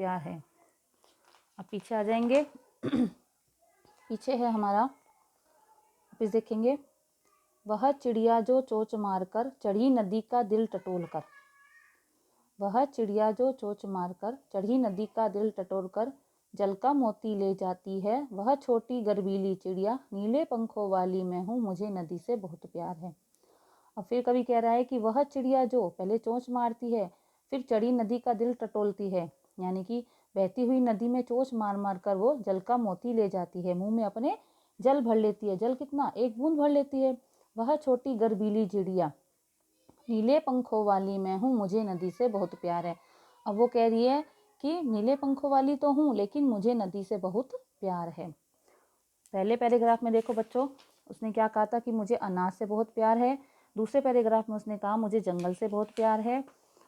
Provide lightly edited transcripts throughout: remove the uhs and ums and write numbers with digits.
प्यार है। अब पीछे आ जाएंगे। पीछे है हमारा, वापिस देखेंगे, वह चिड़िया जो चोंच मारकर चढ़ी नदी का दिल टटोल कर। वह चिड़िया जो चोंच मारकर चढ़ी नदी का दिल टटोल कर जल का मोती ले जाती है, वह छोटी गर्वीली चिड़िया नीले पंखों वाली मैं हूँ, मुझे नदी से बहुत प्यार है। अब फिर कवि कह रहा है कि वह चिड़िया जो पहले चोंच मारती है, फिर चढ़ी नदी का दिल टटोलती है, यानी कि बहती हुई नदी में चोंच मार मार कर वो जल का मोती ले जाती है, मुंह में अपने जल भर लेती है। जल कितना, एक बूंद भर लेती है। वह छोटी गर्वीली चिड़िया नीले पंखों वाली मैं हूँ, मुझे नदी से बहुत प्यार है। अब वो कह रही है कि नीले पंखों वाली तो हूँ, लेकिन मुझे नदी से बहुत प्यार है। पहले पैराग्राफ में देखो बच्चों, उसने क्या कहा था कि मुझे अनाज से बहुत प्यार है। दूसरे पैराग्राफ में उसने कहा मुझे जंगल से बहुत प्यार है।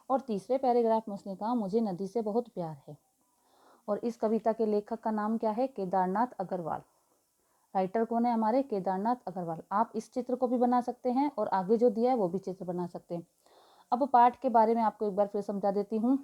और तीसरे पैराग्राफ में उसने कहा मुझे नदी से बहुत प्यार है। और इस कविता के लेखक का नाम क्या है? केदारनाथ अग्रवाल। राइटर कौन है हमारे? केदारनाथ अग्रवाल। आप इस चित्र को भी बना सकते हैं और आगे जो दिया है वो भी चित्र बना सकते हैं। अब पाठ के बारे में आपको एक बार फिर समझा देती हूँ।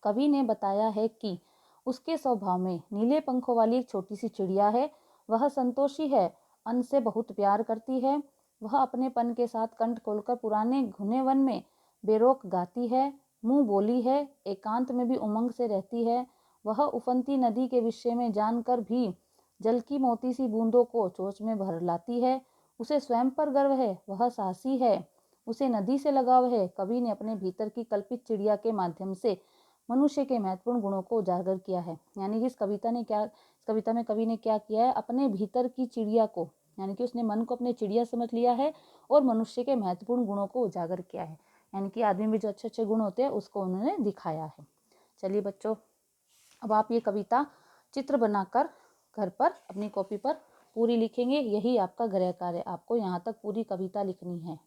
कवि ने बताया है कि उसके स्वभाव में नीले पंखों वाली एक छोटी सी चिड़िया है। वह संतोषी है, अन्न से बहुत प्यार करती है। वह अपने पन के साथ कंठ खोलकर पुराने घुने वन में बेरोक गाती है, मुंह बोली है, एकांत में भी उमंग से रहती है। वह उफनती नदी के विषय में जानकर भी जल की मोती सी बूंदों को चोंच में भर लाती है। उसे स्वयं पर गर्व है, वह साहसी है, उसे नदी से लगाव है। कवि ने अपने भीतर की कल्पित चिड़िया के माध्यम से मनुष्य के महत्वपूर्ण गुणों को उजागर किया है। यानी कि इस कविता में कवि ने क्या किया है? अपने भीतर की चिड़िया को, यानी कि उसने मन को अपने चिड़िया समझ लिया है और मनुष्य के महत्वपूर्ण गुणों को उजागर किया है। यानी कि आदमी में जो अच्छे अच्छे गुण होते हैं उसको उन्होंने दिखाया है। चलिए बच्चों, अब आप ये कविता चित्र बनाकर घर पर अपनी कॉपी पर पूरी लिखेंगे। यही आपका गृह कार्य है, आपको यहाँ तक पूरी कविता लिखनी है।